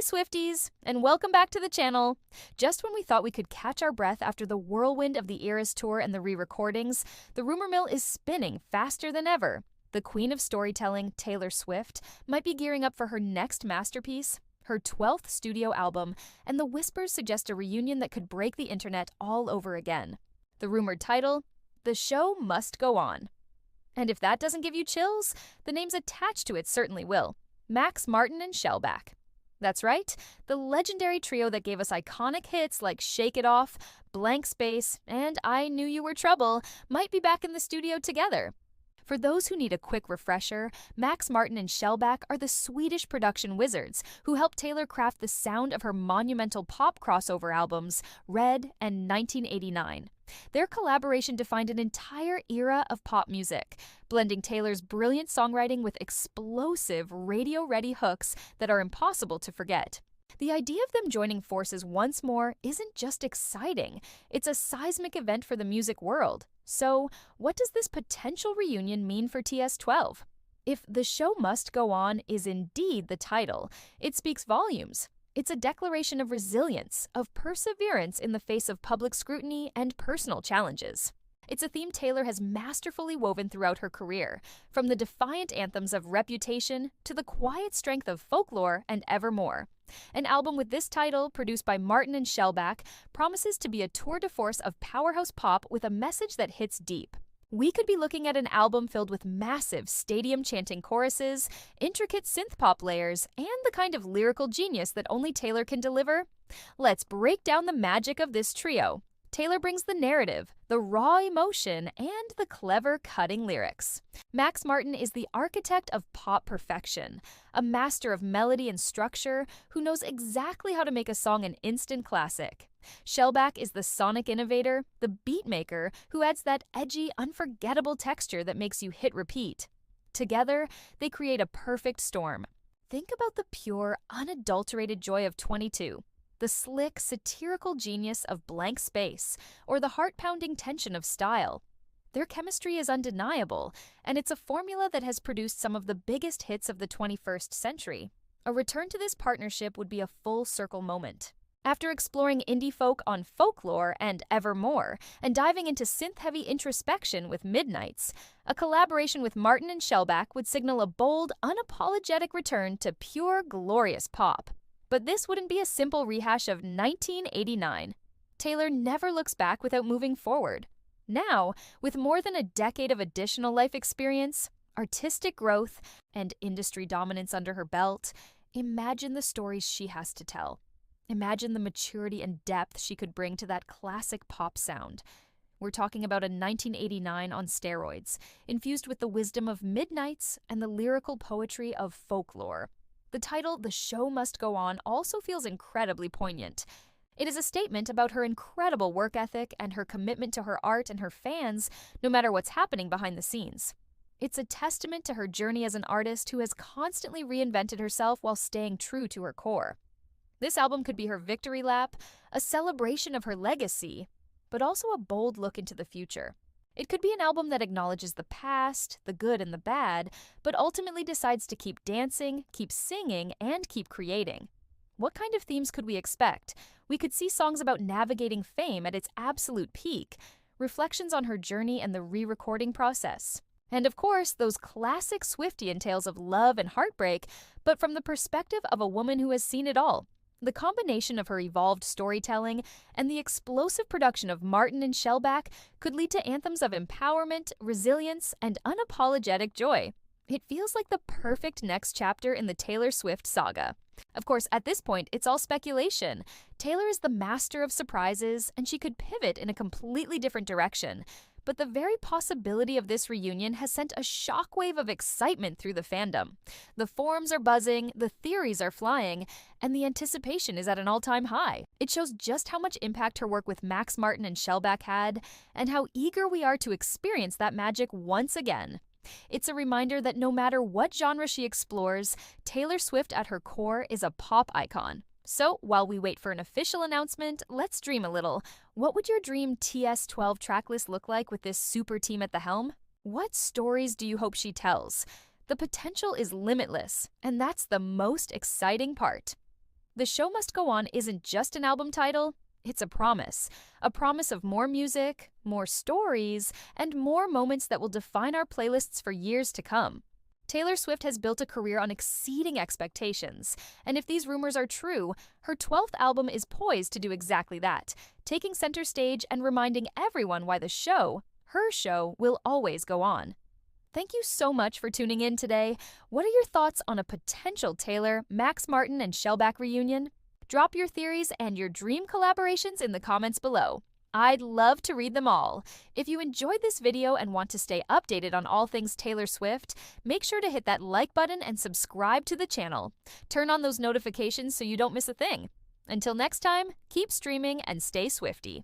Swifties, and welcome back to the channel. Just when we thought we could catch our breath after the whirlwind of the Eras tour and the re-recordings, the rumor mill is spinning faster than ever. The queen of storytelling, Taylor Swift, might be gearing up for her next masterpiece, her 12th studio album, and the whispers suggest a reunion that could break the internet all over again. The rumored title, The Show Must Go On. And if that doesn't give you chills, the names attached to it certainly will. Max Martin and Shellback. That's right, the legendary trio that gave us iconic hits like Shake It Off, Blank Space, and I Knew You Were Trouble might be back in the studio together. For those who need a quick refresher, Max Martin and Shellback are the Swedish production wizards who helped Taylor craft the sound of her monumental pop crossover albums, Red and 1989. Their collaboration defined an entire era of pop music, blending Taylor's brilliant songwriting with explosive, radio-ready hooks that are impossible to forget. The idea of them joining forces once more isn't just exciting, it's a seismic event for the music world. So, what does this potential reunion mean for TS12? If The Show Must Go On is indeed the title, it speaks volumes. It's a declaration of resilience, of perseverance in the face of public scrutiny and personal challenges. It's a theme Taylor has masterfully woven throughout her career, from the defiant anthems of Reputation to the quiet strength of Folklore and Evermore. An album with this title, produced by Martin and Shellback, promises to be a tour de force of powerhouse pop with a message that hits deep. We could be looking at an album filled with massive stadium-chanting choruses, intricate synth-pop layers, and the kind of lyrical genius that only Taylor can deliver. Let's break down the magic of this trio. Taylor brings the narrative, the raw emotion, and the clever, cutting lyrics. Max Martin is the architect of pop perfection, a master of melody and structure who knows exactly how to make a song an instant classic. Shellback is the sonic innovator, the beat maker who adds that edgy, unforgettable texture that makes you hit repeat. Together, they create a perfect storm. Think about the pure, unadulterated joy of 22. The slick, satirical genius of Blank Space, or the heart-pounding tension of Style. Their chemistry is undeniable, and it's a formula that has produced some of the biggest hits of the 21st century. A return to this partnership would be a full-circle moment. After exploring indie folk on Folklore and Evermore, and diving into synth-heavy introspection with Midnights, a collaboration with Martin and Shellback would signal a bold, unapologetic return to pure, glorious pop. But this wouldn't be a simple rehash of 1989. Taylor never looks back without moving forward. Now, with more than a decade of additional life experience, artistic growth, and industry dominance under her belt, imagine the stories she has to tell. Imagine the maturity and depth she could bring to that classic pop sound. We're talking about a 1989 on steroids, infused with the wisdom of Midnights and the lyrical poetry of Folklore. The title, The Show Must Go On, also feels incredibly poignant. It is a statement about her incredible work ethic and her commitment to her art and her fans, no matter what's happening behind the scenes. It's a testament to her journey as an artist who has constantly reinvented herself while staying true to her core. This album could be her victory lap, a celebration of her legacy, but also a bold look into the future. It could be an album that acknowledges the past, the good and the bad, but ultimately decides to keep dancing, keep singing, and keep creating. What kind of themes could we expect? We could see songs about navigating fame at its absolute peak, reflections on her journey and the re-recording process. And of course, those classic Swiftian tales of love and heartbreak, but from the perspective of a woman who has seen it all. The combination of her evolved storytelling and the explosive production of Martin and Shellback could lead to anthems of empowerment, resilience, and unapologetic joy. It feels like the perfect next chapter in the Taylor Swift saga. Of course, at this point, it's all speculation. Taylor is the master of surprises, and she could pivot in a completely different direction. But the very possibility of this reunion has sent a shockwave of excitement through the fandom. The forums are buzzing, the theories are flying, and the anticipation is at an all-time high. It shows just how much impact her work with Max Martin and Shellback had, and how eager we are to experience that magic once again. It's a reminder that no matter what genre she explores, Taylor Swift at her core is a pop icon. So, while we wait for an official announcement, let's dream a little. What would your dream TS12 tracklist look like with this super team at the helm? What stories do you hope she tells? The potential is limitless, and that's the most exciting part. The Show Must Go On isn't just an album title, it's a promise of more music, more stories, and more moments that will define our playlists for years to come. Taylor Swift has built a career on exceeding expectations, and if these rumors are true, her 12th album is poised to do exactly that, taking center stage and reminding everyone why her show, will always go on. Thank you so much for tuning in today. What are your thoughts on a potential Taylor, Max Martin, and Shellback reunion? Drop your theories and your dream collaborations in the comments below. I'd love to read them all. If you enjoyed this video and want to stay updated on all things Taylor Swift, make sure to hit that like button and subscribe to the channel. Turn on those notifications so you don't miss a thing. Until next time, keep streaming and stay Swifty.